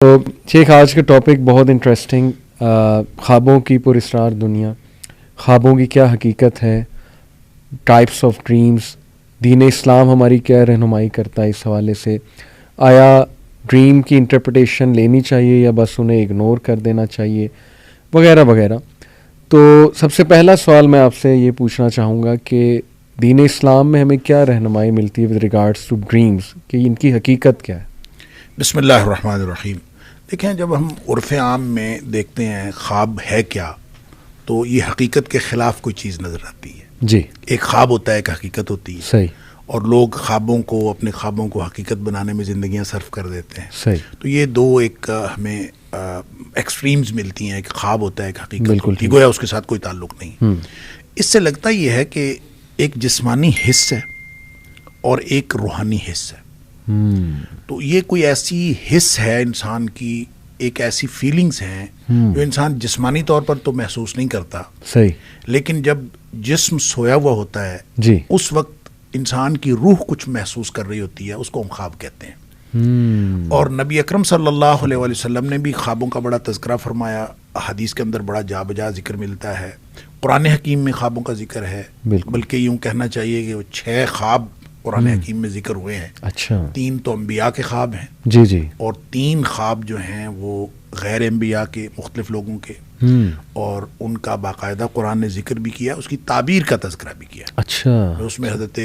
تو شیخ آج کا ٹاپک بہت انٹرسٹنگ، خوابوں کی پراسرار دنیا، خوابوں کی کیا حقیقت ہے، ٹائپس آف ڈریمز، دین اسلام ہماری کیا رہنمائی کرتا ہے اس حوالے سے، آیا ڈریم کی انٹرپریٹیشن لینی چاہیے یا بس انہیں اگنور کر دینا چاہیے، وغیرہ وغیرہ. تو سب سے پہلا سوال میں آپ سے یہ پوچھنا چاہوں گا کہ دین اسلام میں ہمیں کیا رہنمائی ملتی ہے ود ریگارڈس ٹو ڈریمز، کہ ان کی حقیقت کیا ہے؟ بسم اللہ الرحمن الرحیم. دیکھیں، جب ہم عرف عام میں دیکھتے ہیں خواب ہے کیا، تو یہ حقیقت کے خلاف کوئی چیز نظر آتی ہے. جی، ایک خواب ہوتا ہے، ایک حقیقت ہوتی ہے. صحیح. اور لوگ خوابوں کو، اپنے خوابوں کو حقیقت بنانے میں زندگیاں صرف کر دیتے ہیں. صحیح. تو یہ دو ایک ہمیں ایکسٹریمز ملتی ہیں. ایک خواب ہوتا ہے، ایک حقیقت بالکل ہوتی ہے، گویا اس کے ساتھ کوئی تعلق نہیں. اس سے لگتا یہ ہے کہ ایک جسمانی حص ہے اور ایک روحانی حص ہے. تو یہ کوئی ایسی حص ہے انسان کی، ایک ایسی فیلنگز ہیں جو انسان جسمانی طور پر تو محسوس نہیں کرتا. صحیح. لیکن جب جسم سویا ہوا ہوتا ہے، جی، اس وقت انسان کی روح کچھ محسوس کر رہی ہوتی ہے، اس کو ہم خواب کہتے ہیں. اور نبی اکرم صلی اللہ علیہ وآلہ وسلم نے بھی خوابوں کا بڑا تذکرہ فرمایا. حدیث کے اندر بڑا جا بجا ذکر ملتا ہے. قرآن حکیم میں خوابوں کا ذکر ہے. بلکہ یوں کہنا چاہیے کہ وہ 6 خواب قرآن حکیم میں ذکر ہوئے ہیں. اچھا. 3 تو انبیاء کے خواب ہیں. جی جی. اور 3 خواب جو ہیں وہ غیر انبیاء کے، مختلف لوگوں کے. اور ان کا باقاعدہ قرآن نے ذکر بھی کیا، اس کی تعبیر کا تذکرہ بھی کیا. اچھا. اس میں حضرت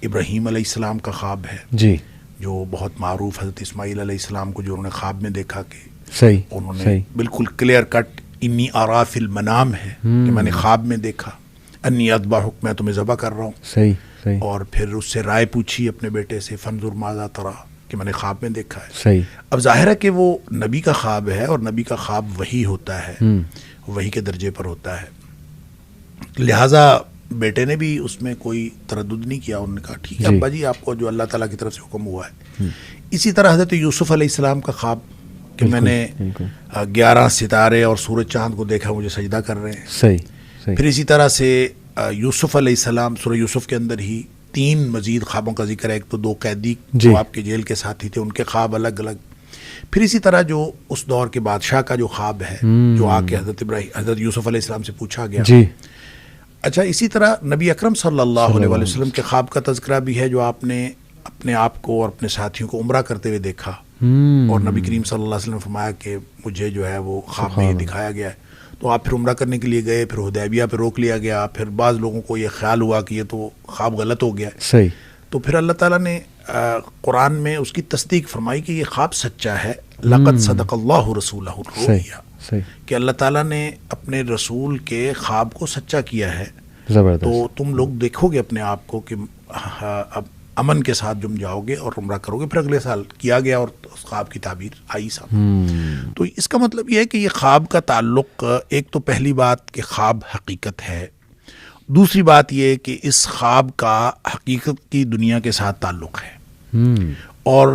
ابراہیم علیہ السلام کا خواب ہے، جی، جو بہت معروف. حضرت اسماعیل علیہ السلام کو جو انہوں نے خواب میں دیکھا کہ صحیح، انہوں نے صحیح. بالکل کلیئر کٹ انی آرا فی المنام ہے کہ میں نے خواب میں دیکھا، انی اذبحک، میں تمہیں ذبح کر رہا ہوں. صحیح صحیح. اور پھر اس سے رائے پوچھی اپنے بیٹے سے، فانظر ماذا تری، کہ میں نے خواب میں دیکھا ہے. صحیح. اب ظاہر ہے کہ وہ نبی کا خواب ہے، اور نبی کا خواب وحی ہوتا ہے، وحی کے درجے پر ہوتا ہے. لہٰذا بیٹے نے بھی اس میں کوئی تردد نہیں کیا. انہوں نے کہا ٹھیک ہے ابا جی، آپ کو جو اللہ تعالیٰ کی طرف سے حکم ہوا ہے. اسی طرح حضرت یوسف علیہ السلام کا خواب کہ میں نے 11 ستارے اور سورج چاند کو دیکھا، مجھے سجدہ کر رہے ہیں. صحیح صحیح. پھر اسی طرح سے یوسف علیہ السلام، سورہ یوسف کے اندر ہی 3 مزید خوابوں کا ذکر ہے. ایک تو 2 قیدی جو آپ کے جیل کے ساتھی تھے، ان کے خواب الگ الگ. پھر اسی طرح جو اس دور کے بادشاہ کا جو خواب ہے، جو آ کے حضرت یوسف علیہ السلام سے پوچھا گیا. جی. اچھا، اسی طرح نبی اکرم صلی اللہ علیہ وسلم کے خواب کا تذکرہ بھی ہے، جو آپ نے اپنے آپ کو اور اپنے ساتھیوں کو عمرہ کرتے ہوئے دیکھا. اور نبی کریم صلی اللہ علیہ وسلم نے فرمایا کہ مجھے جو ہے وہ خواب میں یہ دکھایا گیا ہے. تو آپ پھر عمرہ کرنے کے لیے گئے، پھر حدیبیہ پہ روک لیا گیا. پھر بعض لوگوں کو یہ خیال ہوا کہ یہ تو خواب غلط ہو گیا ہے. صحیح. تو پھر اللہ تعالیٰ نے قرآن میں اس کی تصدیق فرمائی کہ یہ خواب سچا ہے. لقد صدق اللہ رسولہ الرؤیا، کہ اللہ تعالیٰ نے اپنے رسول کے خواب کو سچا کیا ہے. زبردست. تو تم لوگ دیکھو گے اپنے آپ کو کہ اب امن کے ساتھ تم جاؤ گے اور عمرہ کرو گے. پھر اگلے سال کیا گیا اور اس خواب کی تعبیر آئی سامنے. تو اس کا مطلب یہ ہے کہ یہ خواب کا تعلق، ایک تو پہلی بات کہ خواب حقیقت ہے. دوسری بات یہ کہ اس خواب کا حقیقت کی دنیا کے ساتھ تعلق ہے، اور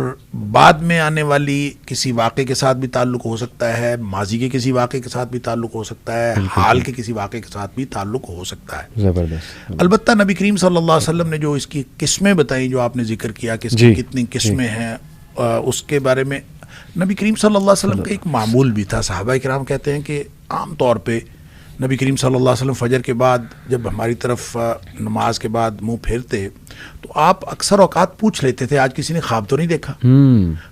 بعد میں آنے والی کسی واقعے کے ساتھ بھی تعلق ہو سکتا ہے، ماضی کے کسی واقعے کے ساتھ بھی تعلق ہو سکتا ہے، حال کے کسی واقعے کے ساتھ بھی تعلق ہو سکتا ہے. زبردست. البتہ نبی کریم صلی اللہ علیہ وسلم نے جو اس کی قسمیں بتائیں، جو آپ نے ذکر کیا کہ اس کی کتنی قسمیں ہیں، اس کے بارے میں نبی کریم صلی اللہ علیہ وسلم کا ایک معمول بھی تھا. صحابہ کرام کہتے ہیں کہ عام طور پہ نبی کریم صلی اللہ علیہ وسلم فجر کے بعد جب ہماری طرف نماز کے بعد منہ پھیرتے تو آپ اکثر اوقات پوچھ لیتے تھے آج کسی نے خواب تو نہیں دیکھا.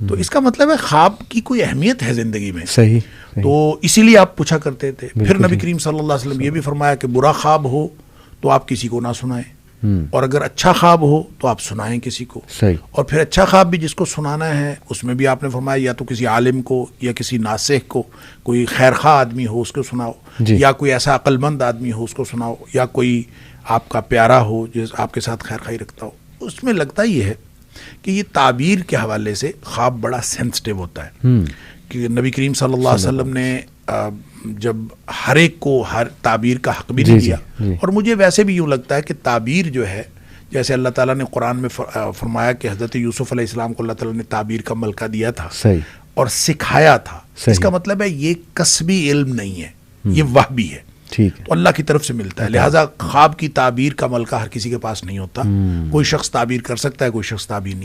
تو اس کا مطلب ہے خواب کی کوئی اہمیت ہے زندگی میں. صحیح. تو اسی لیے آپ پوچھا کرتے تھے. پھر نبی کریم صلی اللہ علیہ وسلم یہ بھی فرمایا کہ برا خواب ہو تو آپ کسی کو نہ سنائیں، اور اگر اچھا خواب ہو تو آپ سنائیں کسی کو. صحیح. اور پھر اچھا خواب بھی جس کو سنانا ہے اس میں بھی آپ نے فرمایا یا تو کسی عالم کو یا کسی ناصح کو، کوئی خیر خواہ آدمی ہو اس کو سناؤ، یا کوئی ایسا عقل مند آدمی ہو اس کو سناؤ، یا کوئی آپ کا پیارا ہو جس آپ کے ساتھ خیر خواہی رکھتا ہو. اس میں لگتا یہ ہے کہ یہ تعبیر کے حوالے سے خواب بڑا سینسٹیو ہوتا ہے. کہ نبی کریم صلی اللہ علیہ وسلم نے جب ہر ایک کو ہر تعبیر کا حق بھی نہیں دیا. اور مجھے ویسے بھی یوں لگتا ہے کہ تعبیر جو ہے، جیسے اللہ تعالیٰ نے قرآن میں فرمایا کہ حضرت یوسف علیہ السلام کو اللہ تعالیٰ نے تعبیر کا ملکہ دیا تھا اور سکھایا تھا. اس کا مطلب ہے یہ کسبی علم نہیں ہے، یہ وحبی ہے. تو اللہ کی طرف سے ملتا ہے. لہٰذا خواب کی تعبیر کا ملکہ ہر کسی کے پاس نہیں ہوتا. کوئی شخص تعبیر کر سکتا ہے، کوئی شخص تعبیر نہیں.